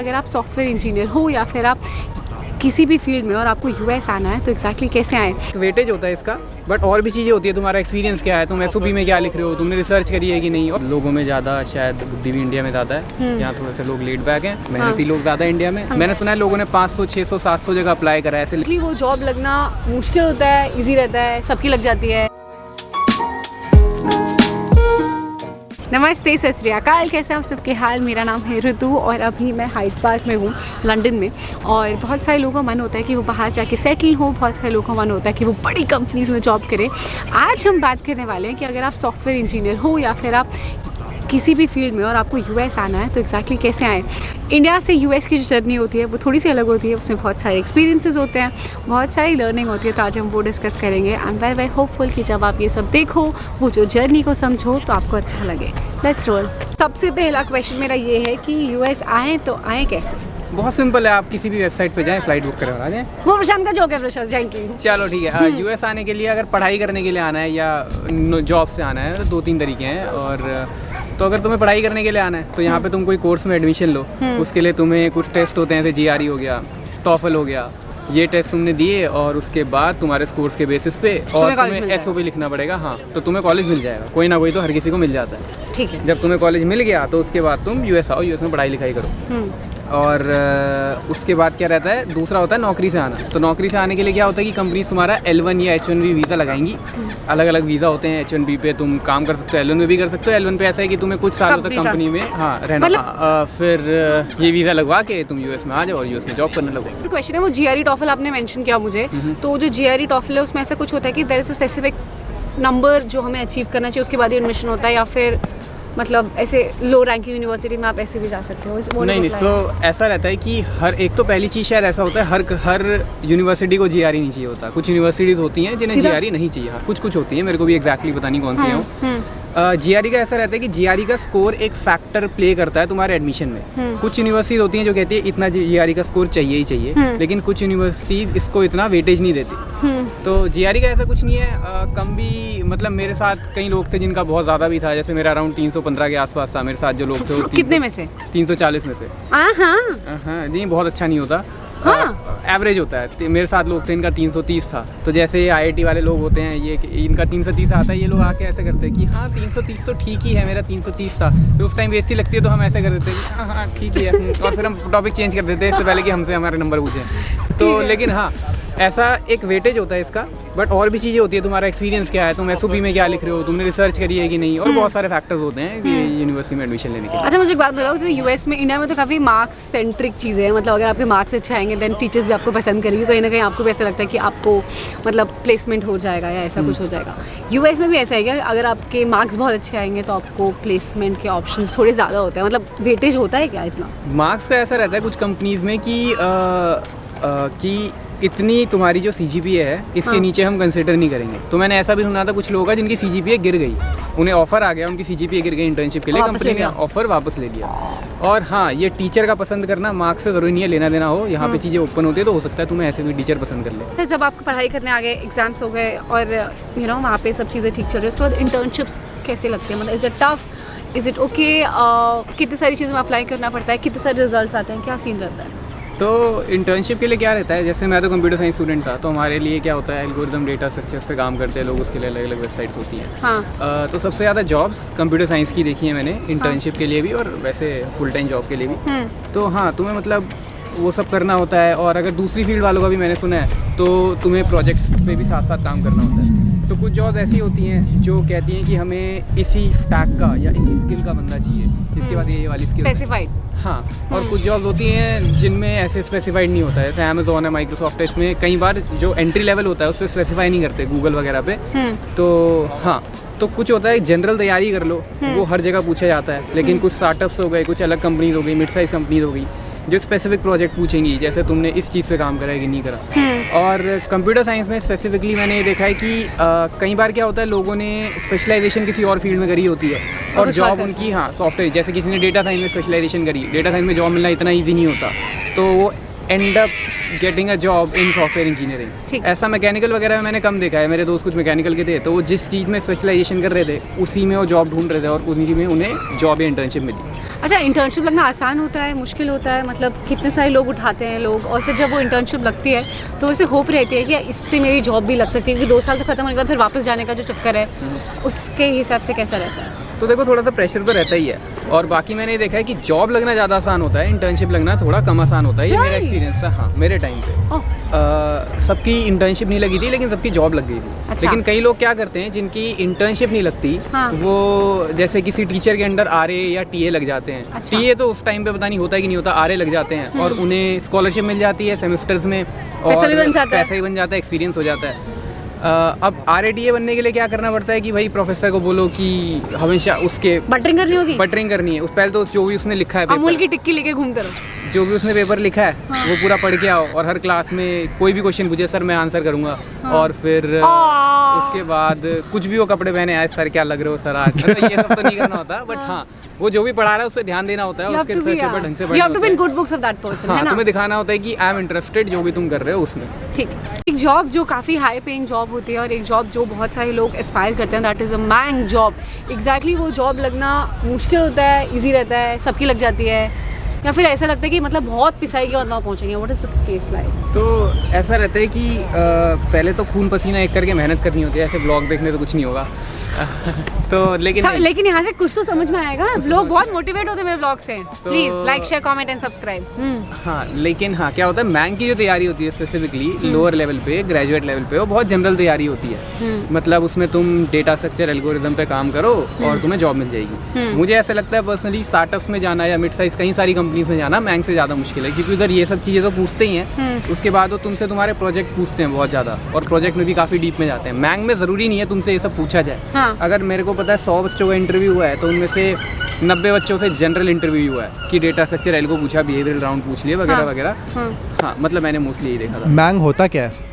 अगर आप software engineer हो या फिर आप किसी भी फील्ड में और आपको यूएस आना है तो एग्जैक्टली कैसे आए? वेटेज होता है इसका, बट और भी चीज़ें होती है। तुम्हारा एक्सपीरियंस क्या है, तुम एसओपी में क्या लिख रहे हो, तुमने रिसर्च करी है कि नहीं। और लोगों में ज़्यादा शायद बुद्धि भी इंडिया में ज़्यादा है, यहाँ थोड़े से लोग लेट बैक हैं, मेहनती लोग ज़्यादा है इंडिया में। मैंने सुना है लोगों ने 500, 600, 700 जगह अप्लाई करा है ऐसे। वो जॉब लगना मुश्किल होता है, ईजी रहता है, सबकी लग जाती है। नमस्ते, सत श्री अकाल, कैसे आप सबके हाल। मेरा नाम है ऋतु और अभी मैं हाइड पार्क में हूँ लंदन में। और बहुत सारे लोगों का मन होता है कि वो बाहर जाके सेटल हो, बहुत सारे लोगों का मन होता है कि वो बड़ी कंपनीज़ में जॉब करें। आज हम बात करने वाले हैं कि अगर आप सॉफ्टवेयर इंजीनियर हो या फिर आप किसी भी फील्ड में और आपको यूएस आना है तो एग्जैक्टली कैसे आएँ। इंडिया से यूएस की जो जर्नी होती है वो थोड़ी सी अलग होती है, उसमें बहुत सारे एक्सपीरियंसेस होते हैं, बहुत सारी लर्निंग होती है। तो आज हम वो डिस्कस करेंगे। आई एम वेरी होपफुल कि जब आप ये सब देखो, वो जो जर्नी को समझो तो आपको अच्छा लगे। Let's roll. सबसे पहला क्वेश्चन मेरा ये है कि यूएस आएँ तो आएँ कैसे? बहुत सिंपल है, आप किसी भी वेबसाइट पे जाएं, फ्लाइट बुक करवा जाएं। वो प्रशांत का जोक है, प्रशांत जाएंगे। चलो ठीक है। यूएस आने के लिए अगर पढ़ाई करने के लिए आना है या जॉब से आना है तो 2-3 तरीके हैं। और तो अगर तुम्हें पढ़ाई करने के लिए आना है तो यहाँ पे तुम कोई कोर्स में एडमिशन लो। उसके लिए तुम्हें कुछ टेस्ट होते हैं, जैसे जीआरई हो गया, टॉफल हो गया। ये टेस्ट तुमने दिए और उसके बाद तुम्हारे स्कोर्स के बेसिस पे और तुम्हें एसओपी लिखना पड़ेगा। हाँ, तो तुम्हें कॉलेज मिल जाएगा, कोई ना कोई तो हर किसी को मिल जाता है। ठीक है। जब तुम्हें कॉलेज मिल गया तो उसके बाद तुम यूएस आओ, यूएस में पढ़ाई लिखाई करो। और उसके बाद क्या रहता है, दूसरा होता है नौकरी से आना। तो नौकरी से आने के लिए क्या होता है कि कंपनी तुम्हारा L1 या H1B वीज़ा लगाएंगी। अलग अलग वीज़ा होते हैं। H1B पे तुम काम कर सकते हो, L1 में भी कर सकते हो। L1 पे ऐसा है कि तुम्हें कुछ सालों तक कंपनी में रहना, फिर ये वीज़ा लगवा के तुम यूएस में आ जाओ और यूएस में जॉब करने लगो। क्वेश्चन है वो जीआरई टॉफल आपने मेंशन किया मुझे, तो जो जीआरई टॉफल है उसमें ऐसा कुछ होता है कि there is a specific number जो हमें अचीव करना चाहिए, उसके बाद ही एडमिशन होता है, या फिर मतलब ऐसे लो रैंकिंग यूनिवर्सिटी में आप ऐसे भी जा सकते हो? नहीं, तो ऐसा रहता है कि हर एक तो पहली चीज़ शायद ऐसा होता है, हर यूनिवर्सिटी को जीआरई नहीं चाहिए होता। कुछ यूनिवर्सिटीज़ होती हैं जिन्हें जीआरई नहीं चाहिए। हाँ, कुछ होती है, मेरे को भी एग्जैक्टली पता नहीं कौन सी है। जीआरई का ऐसा रहता है कि जीआरई का स्कोर एक फैक्टर प्ले करता है तुम्हारे एडमिशन में। कुछ यूनिवर्सिटीज होती हैं जो कहती है इतना जीआरई का स्कोर चाहिए ही चाहिए, लेकिन कुछ यूनिवर्सिटीज इसको इतना वेटेज नहीं देती। तो जीआरई का ऐसा कुछ नहीं है। कम भी, मतलब मेरे साथ कई लोग थे जिनका बहुत ज़्यादा भी था, जैसे मेरा अराउंड 315 के आसपास था। मेरे साथ जो लोग थे कितने में से? 340 में से। हाँ, नहीं बहुत अच्छा नहीं होता, एवरेज होता है। मेरे साथ लोग थे, इनका 330 था। तो जैसे आईआईटी वाले लोग होते हैं, ये इनका 330 आता है, ये लोग आके ऐसे करते हैं कि हाँ 330 तो ठीक ही है, मेरा 330 था। तो उस टाइम बेइज्जती लगती है तो हम ऐसे कर देते हैं कि हाँ ठीक ही है, और फिर हम टॉपिक चेंज कर देते हैं इससे पहले कि हमसे हमारे नंबर पूछें। तो लेकिन हाँ, ऐसा एक वेटेज होता है इसका, बट और भी चीज़ें होती है। तुम्हारा एक्सपीरियंस क्या है, तुम एसओपी में क्या लिख रहे हो, तुमने रिसर्च करी है कि नहीं, और बहुत सारे फैक्टर्स होते हैं यूनिवर्सिटी में एडमिशन लेने के लिए। अच्छा, मुझे एक बात बताओ, जैसे यूएस में, इंडिया में तो काफ़ी मार्क्स सेंट्रिक चीज़ें हैं। मतलब अगर आपके मार्क्स अच्छे आएंगे देन टीचर्स भी आपको पसंद करेंगे, कहीं ना कहीं आपको भी ऐसा लगता है कि आपको मतलब प्लेसमेंट हो जाएगा या ऐसा कुछ हो जाएगा। यूएस में भी ऐसा है क्या, अगर आपके मार्क्स बहुत अच्छे आएंगे तो आपको प्लेसमेंट के ऑप्शन थोड़े ज़्यादा होते हैं? मतलब वेटेज होता है क्या इतना? मार्क्स का ऐसा रहता है कुछ कंपनीज़ में कि इतनी तुम्हारी जो सीजीपीए है इसके नीचे हम कंसिडर नहीं करेंगे। तो मैंने ऐसा भी सुना था कुछ लोगों का जिनकी सीजीपीए गिर गई, उन्हें ऑफर आ गया, उनकी सीजीपीए गिर गई इंटर्नशिप के लिए, कंपनी ने ऑफर वापस ले लिया। और हाँ, ये टीचर का पसंद करना मार्क्स से ज़रूरी नहीं है, लेना देना हो, यहाँ पे चीज़ें ओपन होती है, तो हो सकता है तुम्हें ऐसे भी टीचर पसंद कर ले। जब आप पढ़ाई करने आ गए, एग्जाम्स हो गए और वहाँ पे सब चीज़ें ठीक चल रही है, उसके बाद इंटर्नशिप्स कैसे लगते हैं? मतलब is it tough, is it okay? कितनी सारी चीज़ों में अप्लाई करना पड़ता है, कितने सारे रिजल्ट आते हैं, क्या सीन रहता है? तो इंटर्नशिप के लिए क्या रहता है, जैसे मैं तो कंप्यूटर साइंस स्टूडेंट था, तो हमारे लिए क्या होता है, एल्गोरिथम डेटा स्ट्रक्चर्स पे काम करते हैं लोग, उसके लिए अलग अलग वेबसाइट्स होती हैं। हाँ। तो सबसे ज़्यादा जॉब्स कंप्यूटर साइंस की देखी है मैंने, इंटर्नशिप के लिए भी और वैसे फुल टाइम जॉब के लिए भी। तो हाँ, तुम्हें मतलब वो सब करना होता है। और अगर दूसरी फील्ड वालों का भी मैंने सुना है तो तुम्हें प्रोजेक्ट्स पे भी साथ साथ काम करना होता है। तो कुछ जॉब ऐसी होती हैं जो कहती हैं कि हमें इसी स्टैक का या इसी स्किल का बंदा चाहिए, इसके बाद ये वाली स्किल स्पेसिफाइड। हाँ, और कुछ जॉब्स होती हैं जिनमें ऐसे स्पेसिफाइड नहीं होता है, जैसे अमेजोन है, माइक्रोसॉफ्ट है, इसमें कई बार जो एंट्री लेवल होता है उस पर स्पेसिफाई नहीं करते, गूगल वगैरह पे। तो हाँ, तो कुछ होता है जनरल तैयारी कर लो, वो हर जगह पूछा जाता है। लेकिन कुछ स्टार्टअप्स हो गए, कुछ अलग कंपनीज हो गई, मिड साइज कंपनीज हो गई, जो स्पेसिफिक प्रोजेक्ट पूछेंगी, जैसे तुमने इस चीज़ पे काम करा है कि नहीं करा। और कंप्यूटर साइंस में स्पेसिफिकली मैंने ये देखा है कि कई बार क्या होता है, लोगों ने स्पेशलाइजेशन किसी और फील्ड में करी होती है और जॉब उनकी, हाँ, सॉफ्टवेयर, जैसे किसी ने डेटा साइंस में स्पेशलाइजेशन करी, डेटा साइंस में जॉब मिलना इतना ईजी नहीं होता, तो वो and up getting a job in software ठीक। इंजीनियरिंग। ऐसा मैकेनिकल वगैरह में मैंने कम देखा है। मेरे दोस्त कुछ मैकेनिकल के थे, तो वो जिस चीज़ में स्पेशलाइजेशन कर रहे थे उसी में वो जॉब ढूंढ रहे थे और उसी में उन्हें जॉब या इंटर्नशिप मिली। अच्छा, इंटर्नशिप लगना आसान होता है, मुश्किल होता है? मतलब कितने सारे लोग उठाते हैं लोग, और फिर जब वो इंटर्नशिप लगती है तो उसे होप रहती है कि इससे मेरी जॉब भी लग सकती है, क्योंकि 2 साल तो खत्म होने के बाद फिर वापस जाने का जो चक्कर है उसके हिसाब से कैसा रहता है? तो देखो, थोड़ा सा प्रेशर तो रहता ही है, और बाकी मैंने ये देखा है कि जॉब लगना ज़्यादा आसान होता है, इंटर्नशिप लगना थोड़ा कम आसान होता है। ये मेरा एक्सपीरियंस था, हाँ, मेरे टाइम पे। सबकी इंटर्नशिप नहीं लगी थी, लेकिन सबकी जॉब लग गई थी। अच्छा। लेकिन कई लोग क्या करते हैं, जिनकी इंटर्नशिप नहीं लगती, हाँ। वो जैसे किसी टीचर के अंडर आरए या टीए लग जाते हैं। अच्छा। टीए तो उस टाइम पे पता नहीं होता है कि नहीं होता, आरए लग जाते हैं और उन्हें स्कॉलरशिप मिल जाती है सेमेस्टर्स में, और पैसा भी बन जाता है। पैसा भी बन जाता है, एक्सपीरियंस हो जाता है। अब आरएडीए बनने के लिए क्या करना पड़ता है कि भाई प्रोफेसर को बोलो कि हमेशा उसके बटरिंग करनी होगी, बटरिंग करनी है। उस पहले तो जो भी उसने लिखा है अमूल पेपर, की टिक्की लेके घूमते रहो। जो भी उसने पेपर लिखा है वो पूरा पढ़ के आओ, और हर क्लास में कोई भी क्वेश्चन पूछे सर मैं आंसर करूंगा। और फिर उसके बाद कुछ भी वो कपड़े पहने आए, सर क्या लग रहे हो सर आज, मतलब ये सब तो नहीं करना होता, बट हाँ वो जो भी पढ़ा रहा है उस पर ध्यान देना होता है, उसके रिसर्च पेपर ढंग से You have to be in पढ़ना good books of that person, होता है। है हाँ, ना? तुम्हें दिखाना होता है कि आई एम इंटरेस्टेड जो भी तुम कर रहे हो उसमें। ठीक। एक जॉब जो काफ़ी हाई पेइंग जॉब होती है, और एक जॉब जो बहुत सारे लोग एस्पायर करते हैं, दैट इज़ अ मैंग जॉब। एग्जैक्टली वो जॉब लगना मुश्किल होता है, इजी रहता है, सबकी लग जाती है, या फिर ऐसा लगता है कि मतलब बहुत पिसाई के बाद वहाँ पहुँचेंगे? What is the case like? तो ऐसा रहता है कि पहले तो खून पसीना एक करके मेहनत करनी होती है, ऐसे ब्लॉग देखने तो कुछ नहीं होगा। तो लेकिन यहाँ से कुछ तो समझ में आएगा। लोग बहुत मोटिवेट होते हैं मेरे ब्लॉग से। तो- please like share comment and subscribe. हाँ, लेकिन हाँ क्या होता है, मैंग की जो तैयारी होती है स्पेसिफिकली लोअर लेवल पे, ग्रेजुएट लेवल पे, वो बहुत जनरल तैयारी होती है। मतलब उसमें तुम डेटा स्ट्रक्चर एल्गोरिदम पे काम करो और तुम्हें जॉब मिल जाएगी। मुझे ऐसा लगता है पर्सनली, स्टार्टअप्स में जाना या मिड साइज कई सारी कंपनीज में जाना मैंग से ज़्यादा मुश्किल है, क्योंकि उधर ये सब चीज़ें तो पूछते ही हैं, उसके बाद वो तुमसे तुम्हारे प्रोजेक्ट पूछते हैं बहुत ज़्यादा, और प्रोजेक्ट में भी काफ़ी डीप में जाते हैं। मैंग में ज़रूरी नहीं है तुमसे ये सब पूछा जाए। हाँ। अगर मेरे को पता है 100 बच्चों का इंटरव्यू हुआ है, तो उनमें से 90 बच्चों से जनरल इंटरव्यू हुआ है कि डेटा स्ट्रक्चर एल्गो पूछा, बिहेवियरल राउंड पूछ लिए वगैरह वगैरह। हाँ, मतलब मैंने मोस्टली यही देखा था। मैंग होता क्या है?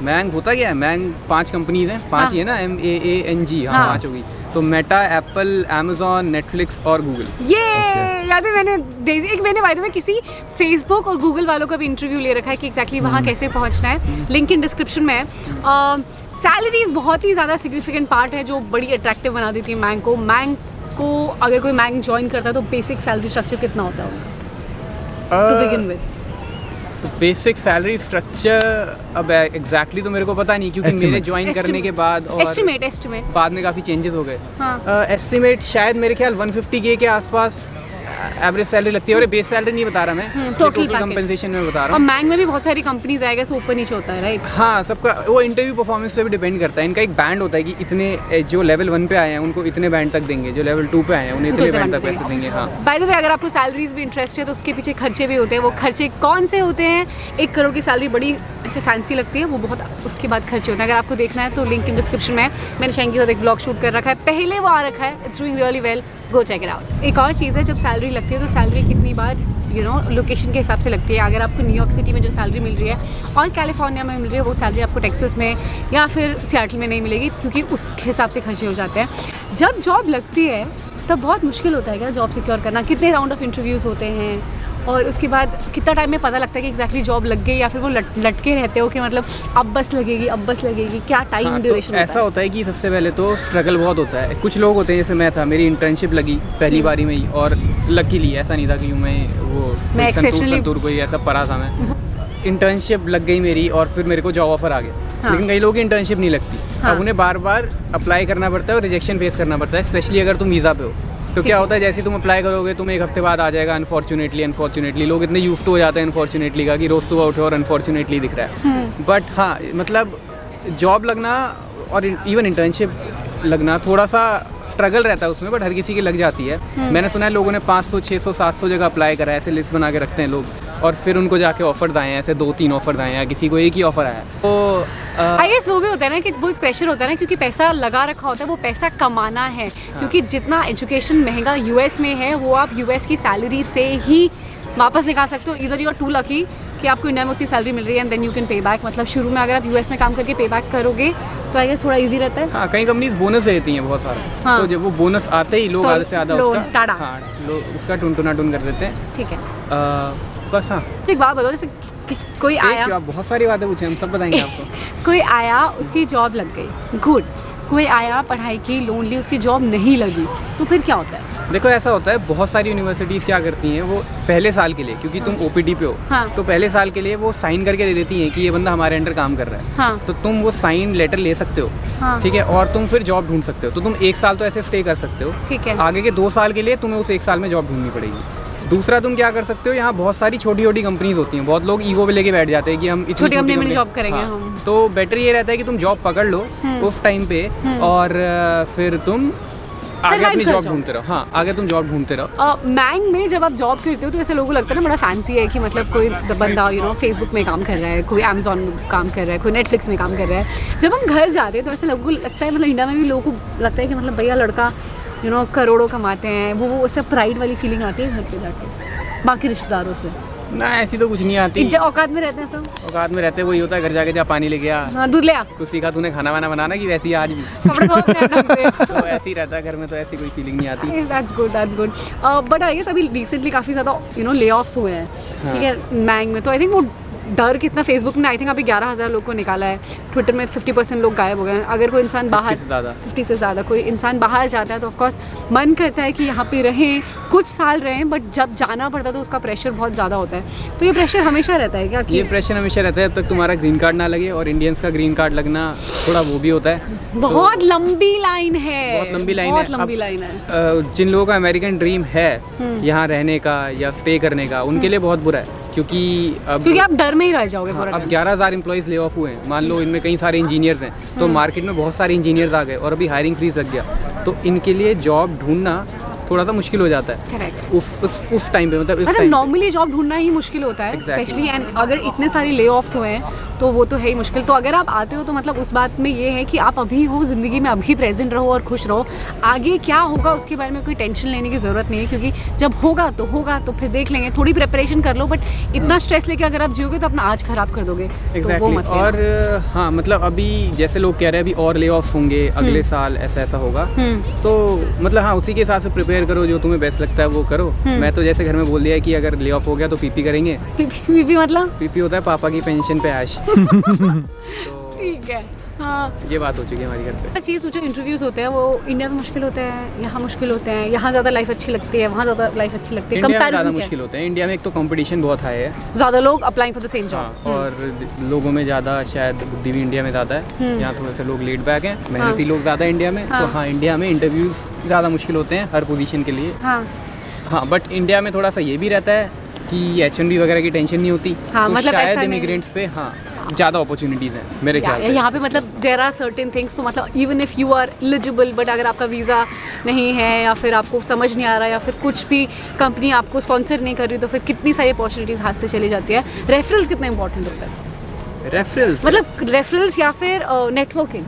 मैंग होता क्या है, मैंग 5 कंपनीज हैं, 5 ही है ना, MAANG, हाँ 5 होगी। तो मेटा, एप्पल, अमेजोन, नेटफ्लिक्स और गूगल। ये याद है, मैंने बाय द वे किसी फेसबुक और गूगल वालों का भी इंटरव्यू ले रखा है कि एग्जैक्टली वहाँ कैसे पहुँचना है। लिंक इन डिस्क्रिप्शन में है। सैलरीज बहुत ही ज़्यादा सिग्निफिकेंट पार्ट है जो बड़ी अट्रैक्टिव बना देती है मैंग को। अगर कोई मैंग ज्वाइन करता है तो बेसिक सैलरी स्ट्रक्चर कितना होता है to begin with? Basic salary structure अब एग्जैक्टली तो मेरे को पता नहीं, क्योंकि मेरे ज्वाइन करने के बाद और एस्टिमेट बाद में काफ़ी चेंजेस हो गए। हाँ। एस्टिमेट शायद मेरे ख्याल 150K के आसपास एवरेज सैलरी लगती है, और बेस सैलरी नहीं बता रहा मैं, टोटल कंपनसेशन में बता रहा और हूँ। मैंग में भी बहुत सारी कंपनीज आएगा, सो ऊपर नीचे होता है, राइट? हाँ, सबका वो इंटरव्यू परफॉर्मेंस पे भी डिपेंड करता है। इनका एक बैंड होता है कि इतने जो लेवल 1 पे आए हैं उनको इतने बैंड तक देंगे, जो लेवल 2 पे आए हैं उन्हें इतने बैंड तक पैसे देंगे। हाँ, बाय द वे, अगर आपको सैलरीज भी इंटरेस्ट है तो उसके पीछे खर्चे भी होते हैं। वो खर्चे कौन से होते हैं? 1 करोड़ की सैलरी बड़ी ऐसे फैंसी लगती है, वो बहुत उसके बाद खर्चे होते हैं। अगर आपको देखना है तो लिंक इन डिस्क्रिप्शन में है। मैंने शैंकी के साथ एक ब्लॉग शूट कर रखा है, पहले वो आ रखा है, it's doing really well, go check it out. एक और चीज़ है, जब सैलरी लगती है तो सैलरी कितनी बार लोकेशन के हिसाब से लगती है। अगर आपको न्यूयॉर्क सिटी में जो सैलरी मिल रही है और कैलिफोर्निया में मिल रही है, वो सैलरी आपको टेक्सास में या फिर सियाटल में नहीं मिलेगी, क्योंकि उस हिसाब से खर्चे हो जाते हैं। जब जॉब लगती है तब बहुत मुश्किल होता है क्या जॉब सिक्योर करना? कितने राउंड ऑफ इंटरव्यूज़ होते हैं, और उसके बाद कितना टाइम में पता लगता है कि एग्जैक्टली जॉब लग गई, या फिर वो लटके रहते हो कि मतलब अब बस लगेगी, क्या टाइम हाँ, ड्यूरेशन तो ऐसा होता है कि सबसे पहले तो स्ट्रगल बहुत होता है। कुछ लोग होते हैं, जैसे मैं था, मेरी इंटर्नशिप लगी पहली बारी में ही, और लकीली ऐसा नहीं था कि मैं संतूर कोई ऐसा पढ़ा था मैं। इंटर्नशिप लग गई मेरी, और फिर मेरे को जॉब ऑफर आ गया। हाँ। लेकिन कई लोगों की इंटर्नशिप नहीं लगती। हाँ। अब उन्हें बार बार अप्लाई करना पड़ता है और रिजेक्शन फेस करना पड़ता है, स्पेशली अगर तुम वीज़ा पे हो। तो क्या होता है, जैसे तुम अप्लाई करोगे तुम्हें 1 हफ्ते बाद आ जाएगा अनफॉर्चुनेटली। लोग इतने यूज्ड टू हो जाते हैं अनफॉर्चुनेटली का, कि रोज़ सुबह उठे और अनफॉर्चुनेटली दिख रहा है। बट हाँ, मतलब जॉब लगना और इवन इंटर्नशिप लगना थोड़ा सा स्ट्रगल रहता है उसमें, बट हर किसी की लग जाती है। मैंने सुना है लोगों ने 500, 600, 700 जगह अप्लाई करा है, ऐसे लिस्ट बना के रखते हैं लोग, और फिर उनको जाके ऑफर्स आए हैं, ऐसे 2-3 ऑफर्स आए हैं, किसी को एक ही ऑफर आया है। तो आई गेस वो भी होता है ना कि वो एक प्रेशर होता है ना, क्योंकि पैसा लगा रखा होता है, वो पैसा कमाना है। क्योंकि जितना एजुकेशन महंगा यूएस में है, वो आप यूएस की सैलरी से ही वापस निकाल सकते हो। इधर यू आर टू लकी कि आपको इंडिया में उतनी सैलरी मिल रही है, and then you can pay back. मतलब शुरू में अगर आप यूएस में काम करके पे बैक करोगे तो आई गेस थोड़ा इजी रहता है। हाँ, कई कंपनीज बोनस देती हैं बहुत सारा। हाँ। तो जब वो बोनस आते ही लोग तो आधे से आधा लोन, उसका टाड़ा। हाँ, लोग उसका टुन कर देते हैं। ठीक है। बस हाँ। एक बात बताओ, जैसे कोई आया, आप बहुत सारी बातें पूछे, हम सब बताएंगे आपको। कोई आया, उसकी जॉब लग गई, गुड। कोई आया, पढ़ाई की, लोन ली, उसकी जॉब नहीं लगी, तो फिर क्या होता है? देखो ऐसा होता है, बहुत सारी यूनिवर्सिटीज़ क्या करती हैं, वो पहले साल के लिए, क्योंकि तुम ओपीडी पे हो, हाँ। तो पहले साल के लिए वो साइन करके दे देती हैं कि ये बंदा हमारे अंडर काम कर रहा है। हाँ। तो तुम वो साइन लेटर ले सकते हो, हाँ। ठीक है, और तुम फिर जॉब ढूंढ सकते हो। तो तुम 1 साल तो ऐसे स्टे कर सकते हो, ठीक है। आगे के 2 साल के लिए तुम्हें उस 1 साल में जॉब ढूंढनी पड़ेगी। दूसरा तुम क्या कर सकते हो, यहाँ बहुत सारी छोटी छोटी कंपनीज होती हैं, बहुत लोग ईगो पे लेके बैठ जाते हैं कि हम इतनी छोटी कंपनी में company- जॉब करेंगे हाँ। हम। तो बेटर ये रहता है कि तुम जॉब पकड़ लो उस टाइम पे, और फिर तुम आगे Survive अपनी कर जॉब जाओ। ढूंढते रहो। हाँ, आगे तुम जॉब ढूंढते रहो। मैंग में जब आप जॉब करते हो तो ऐसे लोगों को लगता है ना बड़ा फैंसी है कि मतलब कोई बंदा फेसबुक में काम कर रहा है, कोई अमेजोन में काम कर रहा है, कोई नेटफ्लिक्स में काम कर रहा है। जब हम घर जाते हैं तो ऐसे लोगों को लगता है, मतलब इंडिया में भी लोगों को लगता है कि मतलब भैया लड़का करोड़ों कमाते हैं, वो उससे प्राइड वाली फीलिंग आती है घर पे जाके बाकी रिश्तेदारों से। ना ऐसी तो कुछ नहीं आती, औकात में रहते हैं सब, औकात में रहते वही होता है, घर जाके जा पानी लेके आ, हाँ दूध ले आ, कुछ सीखा तूने खाना वाना बनाना की, वैसी आज भी कपड़े धो अपने ढंग से। तो ऐसे ही रहता है घर में, तो ऐसी कोई फीलिंग नहीं आती। That's good, that's good. But I guess अभी रिसेंटली काफ़ी ज़्यादा ले ऑफ्स हुए हैं, ठीक है, मैंग में। तो आई थिंक वो डर कितना, फेसबुक ने आई थिंक अभी 11,000 लोग को निकाला है, ट्विटर में 50% लोग गायब हो गए हैं। अगर कोई इंसान बाहर 50 से ज़्यादा कोई इंसान बाहर जाता है तो ऑफकोर्स मन करता है कि यहाँ पे रहें, कुछ साल रहें, बट जब जाना पड़ता है तो उसका प्रेशर बहुत ज़्यादा होता है। तो ये प्रेशर हमेशा रहता है क्या? ये प्रेशर हमेशा रहता है जब तक तुम्हारा ग्रीन कार्ड ना लगे, और इंडियंस का ग्रीन कार्ड लगना थोड़ा वो भी होता है। बहुत लंबी लाइन है, बहुत लंबी लाइन बहुत है। लंबी लाइन है। जिन लोगों का अमेरिकन ड्रीम है यहाँ रहने का या स्टे करने का, उनके लिए बहुत बुरा है, क्योंकि आप डर में ही रह जाओगे। हाँ, अब 11,000 एम्प्लॉइज़ ले ऑफ हुए हैं, मान लो इनमें कई सारे इंजीनियर्स हैं, तो मार्केट में बहुत सारे इंजीनियर्स आ गए और अभी हायरिंग फ्रीज लग गया, तो इनके लिए जॉब ढूंढना थोड़ा सा मुश्किल हो जाता है। करेक्ट। उस टाइम पे, मतलब नॉर्मली जॉब ढूंढना ही मुश्किल होता है, स्पेशली एंड अगर इतने सारे ले ऑफ्स हुए हैं तो वो तो है ही मुश्किल। तो अगर आप आते हो तो मतलब उस बात में ये है कि आप अभी हो ज़िंदगी में, अभी प्रेजेंट रहो और खुश रहो। आगे क्या होगा उसके बारे में कोई टेंशन लेने की ज़रूरत नहीं है, क्योंकि जब होगा तो फिर देख लेंगे। थोड़ी प्रिपरेशन कर लो, बट इतना स्ट्रेस लेके अगर आप जियोगे तो अपना आज खराब कर दोगे। तो वो मत लेना। और हाँ, मतलब अभी जैसे लोग कह रहे हैं अभी और ले ऑफ्स होंगे अगले साल, ऐसा होगा, तो मतलब हाँ उसी के हिसाब से प्रिपेयर करो, जो तुम्हें बेस्ट लगता है वो करो। मैं तो जैसे घर में बोल दिया है कि अगर ले ऑफ हो गया तो पीपी करेंगे। पीपी मतलब? पीपी होता है पापा की पेंशन पे ऐश। ठीक है, हाँ ये बात हो चुकी है हमारी घर पे। चीज़ जो इंटरव्यूज़ होते हैं वो इंडिया में मुश्किल होते हैं, यहाँ मुश्किल होते हैं, यहाँ ज़्यादा लाइफ अच्छी लगती है, वहाँ ज़्यादा लाइफ अच्छी लगती है, इंडिया में ज़्यादा कंपैरिजन मुश्किल होते हैं। इंडिया में एक तो कंपटीशन बहुत हाई है, ज़्यादा लोग अप्लाइंग फॉर द सेम हाँ, जॉब, और लोगों में ज़्यादा शायद बुद्धि भी इंडिया में ज़्यादा है। यहाँ थोड़े से लोग लेट बैक हैं, मेहनती लोग ज़्यादा इंडिया में। तो हाँ, इंडिया में इंटरव्यूज़ ज़्यादा मुश्किल होते हैं हर पोजीशन के लिए। हाँ, बट इंडिया में थोड़ा सा ये भी रहता है कि H1B वगैरह की टेंशन नहीं होती। हाँ, तो मतलब शायद इमिग्रेंट्स पे हाँ ज़्यादा अपॉर्चुनिटीज़ हैं मेरे ख्याल से। यहाँ पे मतलब देयर आर सर्टेन थिंग्स, तो मतलब even if you are eligible, but अगर आपका वीज़ा नहीं है या फिर आपको समझ नहीं आ रहा या फिर कुछ भी कंपनी आपको स्पॉन्सर नहीं कर रही, तो फिर कितनी सारी अपॉर्चुनिटीज़ हाथ से चली जाती है। रेफरल्स कितना इंपॉर्टेंट होता है? रेफरल्स मतलब रेफरल्स या फिर नेटवर्किंग?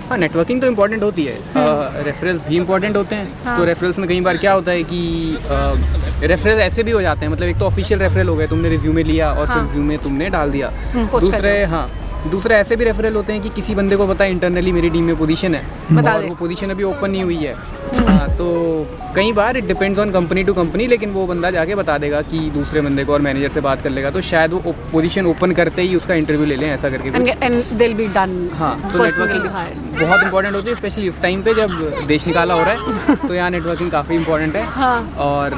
हाँ, नेटवर्किंग तो इम्पोर्टेंट होती है, रेफरल्स भी इम्पोर्टेंट होते हैं। हाँ। तो रेफरल्स में कई बार क्या होता है कि रेफरल्स ऐसे भी हो जाते हैं, मतलब एक तो ऑफिशियल रेफरल हो गए, तुमने रिज्यूमे लिया और फिर रिज्यूमे तुमने डाल दिया। दूसरे ऐसे भी रेफरल होते हैं कि किसी बंदे को पता है इंटरनली मेरी टीम में पोजीशन है और वो पोजीशन अभी ओपन नहीं हुई है। हाँ, तो कई बार it depends on company to company, लेकिन वो बंदा जाके बता देगा कि दूसरे बंदे को और मैनेजर से बात कर लेगा, तो शायद वो पोजीशन ओपन करते ही उसका इंटरव्यू ले लें, ऐसा करके and they will be done. हाँ, तो नेटवर्किंग बहुत इंपॉर्टेंट होती है, स्पेशली इस टाइम पे जब देश निकाला हो रहा है, तो यहाँ नेटवर्किंग काफ़ी इंपॉर्टेंट है। और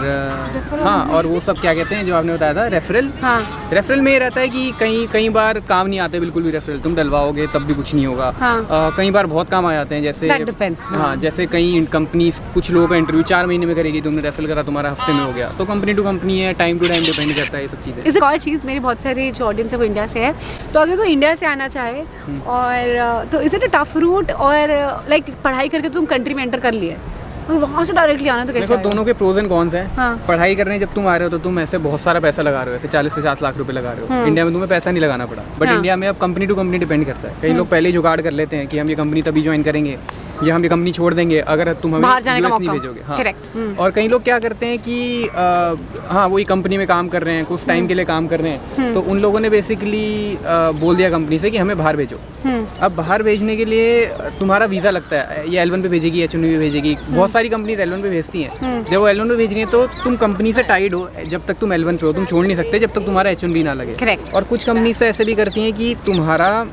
हाँ, और वो सब क्या कहते हैं जो आपने बताया था रेफरल। रेफरल में ये रहता है कि कई बार काम नहीं आते बिल्कुल भी रेफरल, तुम डलवाओगे तब भी कुछ नहीं होगा। कई बार बहुत काम आ जाते हैं, जैसे हाँ, जैसे कई कंपनीज कुछ लोगों का इंटरव्यू 4 महीने में करेगी, तुमने रेफरल करा तुम्हारा हफ्ते में हो गया। तो कंपनी टू कंपनी है, टाइम टू टाइम डिपेंड करता है ये सब चीज़ें। इस एक और चीज़, मेरी बहुत सारी जो ऑडियंस है वो इंडिया से है, तो अगर कोई इंडिया से आना चाहे और तो is it a tough route, और लाइक पढ़ाई करके तुम कंट्री में एंटर कर लिए और वहाँ से डायरेक्टली आना, तो कैसे? देखो दोनों के प्रोज एंड कॉन्स हैं। पढ़ाई करने जब तुम आ रहे हो तो तुम ऐसे बहुत सारा पैसा लगा रहे हो, ऐसे 40 से 50 लाख रुपए लगा रहे हो। इंडिया में तुम्हें पैसा नहीं लगाना पड़ा, बट इंडिया में अब कंपनी टू कंपनी डिपेंड करता है। कई लोग पहले ही जुगाड़ कर लेते हैं कि हम ये कंपनी तभी ज्वाइन करेंगे ये हम ये कंपनी छोड़ देंगे अगर तुम हमें बाहर जाने का US नहीं मौका। भेजोगे। हाँ। Correct। और कई लोग क्या करते हैं कि हाँ वही कंपनी में काम कर रहे हैं, कुछ टाइम के लिए काम कर रहे हैं, तो उन लोगों ने बेसिकली बोल दिया कंपनी से कि हमें बाहर भेजो। अब बाहर भेजने के लिए तुम्हारा वीज़ा लगता है, ये L1 पे भेजेगी, H1B पे भेजेगी, बहुत सारी कंपनी L1 पे भेजती हैं। जब वो L1 पे भेज रही है तो तुम कंपनी से टाइड हो, जब तक तुम L1 पे हो तुम छोड़ नहीं सकते जब तक तुम्हारा H1B ना लगे। Correct। और कुछ कंपनी से ऐसे भी करती हैं कि तुम्हारा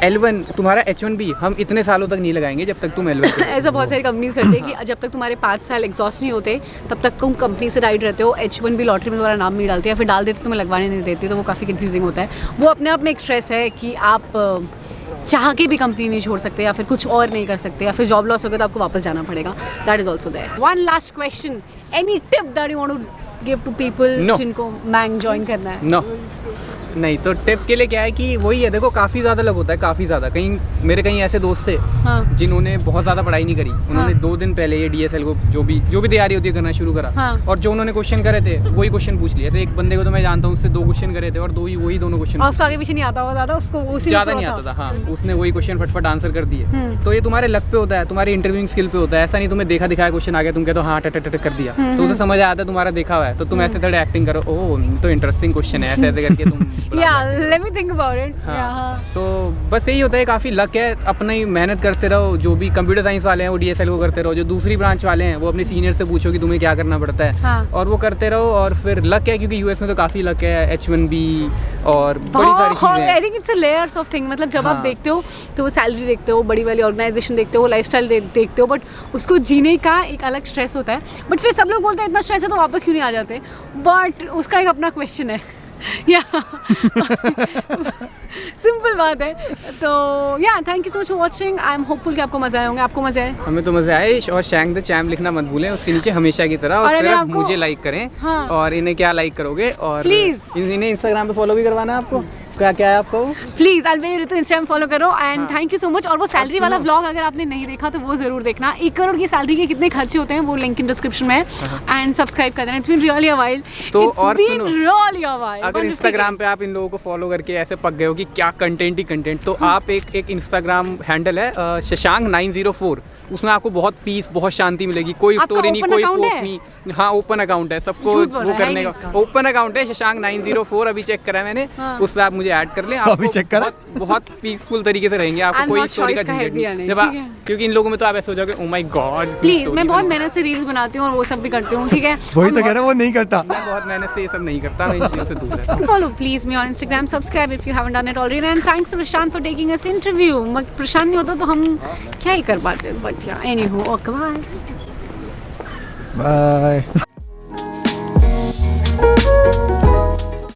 L1 तुम्हारा H1B हम इतने सालों तक नहीं लगाएंगे जब तक तुम L1 पे हो। ऐसा बहुत सारी कंपनीज करती है कि जब तक तुम्हारे 5 साल एग्जॉस्ट नहीं होते तब तक तुम कंपनी से राइड रहते हो, H1B लॉटरी में तुम्हारा नाम नहीं डालते या फिर डाल देते तुम्हें लगवाने नहीं देती, तो वो काफ़ी कंफ्यूजिंग होता है। वो अपने आप में एक स्ट्रेस है कि आप चाह के भी कंपनी नहीं छोड़ सकते या फिर कुछ और नहीं कर सकते या फिर जॉब लॉस हो गया तो आपको वापस जाना पड़ेगा। That is also there. One last question, any tip that you want to give to people जिनको मैंग ज्वाइन करना है? नो नहीं, तो टिप के लिए क्या है कि वही है, देखो काफ़ी ज़्यादा लग होता है, काफ़ी ज़्यादा। मेरे कहीं ऐसे दोस्त थे हाँ। जिन्होंने बहुत ज़्यादा पढ़ाई नहीं करी, उन्होंने 2 दिन पहले ये DSL को जो भी तैयारी होती है करना शुरू करा। हाँ। और जो उन्होंने क्वेश्चन करे थे वही क्वेश्चन पूछ लिए थे। एक बंदे को तो मैं जानता हूँ, उससे 2 क्वेश्चन करे थे और वही दोनों क्वेश्चन, और उसको आगे पीछे नहीं आता होगा ज़्यादा, उसको उसी में ज़्यादा नहीं आता था। हाँ, उसने वही क्वेश्चन फटफट आंसर कर दिए। तो ये तुम्हारे लक पे होता है, तुम्हारी इंटरव्यूइंग स्किल पे होता है। ऐसा नहीं तुम्हें देखा दिखाया क्वेश्चन आ गया तुम कहते हो हाँ टट कर दिया, तो उसे समझ आता है तुम्हारा देखा हुआ है, तो तुम ऐसे थोड़ा एक्टिंग करो, ओह तो इंटरेस्टिंग क्वेश्चन है, ऐसे ऐसे करके तुम let me think about it. तो बस यही होता है, काफ़ी लक है, अपना ही मेहनत करते रहो। जो भी कंप्यूटर साइंस वाले हैं वो DSL को करते रहो, जो दूसरी ब्रांच वाले हैं वो अपने सीनियर से पूछो कि तुम्हें क्या करना पड़ता है। हाँ। और वो करते रहो। और फिर लक है क्योंकि US में तो काफ़ी लक है, H1B और बड़ी सारी चीज़ें I think it's a layers of thing. मतलब जब आप हाँ। देखते हो तो वो सैलरी देखते हो, बड़ी वाली ऑर्गेनाइजेशन देखते हो, लाइफस्टाइल देखते हो, बट उसको जीने का एक अलग स्ट्रेस होता है। बट फिर सब लोग बोलते हैं इतना स्ट्रेस है तो वापस क्यों नहीं आ जाते, बट उसका एक अपना क्वेश्चन है। या सिंपल बात है। तो या thank you so much for watching. I am hopeful कि आपको मजा आए होंगे। आपको मजा आए? हमें तो मजा आए। और शैंग द चैम्प लिखना मत भूलें उसके नीचे हमेशा की तरह, और सिर्फ मुझे लाइक करें। हाँ। और इन्हें क्या लाइक करोगे, और प्लीज इन्हें इंस्टाग्राम पे फॉलो भी करवाना है आपको। क्या है आपको? Please Albela Ritu Instagram follow करो and thank you so much. और वो सैलरी वाला व्लॉग अगर आपने नहीं देखा तो वो जरूर देखना। 1 करोड़ की सैलरी के कितने खर्चे होते हैं वो लिंक इन डिस्क्रिप्शन में है एंड सब्सक्राइब कर देना। It's been really a while. तो और सुनो, रियली अ व्हाइल। अगर इंस्टाग्राम पे आप इन लोगों को फॉलो करके ऐसे पक गए हो कि क्या कंटेंट ही कंटेंट, तो आप एक इंस्टाग्राम हैंडल है शशांक 904, उसमें आपको बहुत पीस, बहुत शांति मिलेगी। कोई स्टोरी नहीं, कोई पोस्ट नहीं। हाँ ओपन अकाउंट है, सबको वो करने का ओपन अकाउंट है शशांक 904। अभी चेक करा मैंने। उस पर आप मुझे ऐड कर लें, आपको बहुत पीसफुल तरीके से रहेंगे, आपको कोई स्टोरी का झंझट नहीं। जब आप, क्योंकि इन लोगों में तो आप ऐसे हो जाओगे ओ माय गॉड प्लीज। मैं बहुत मेहनत से रील्स बनाती हूँ और वो सब भी करती हूँ, ठीक है? वही तो कह रहा, वो नहीं करता। मैं बहुत मेहनत से ये सब नहीं करता, मैं इन चीज़ों से दूर रहता हूँ। Follow please me on Instagram, subscribe if you haven't done it already, and thanks to Prashant for taking us interview. प्रशांत नहीं होता तो हम क्या ही कर पाते, but yeah, anywho, okay, bye. Bye.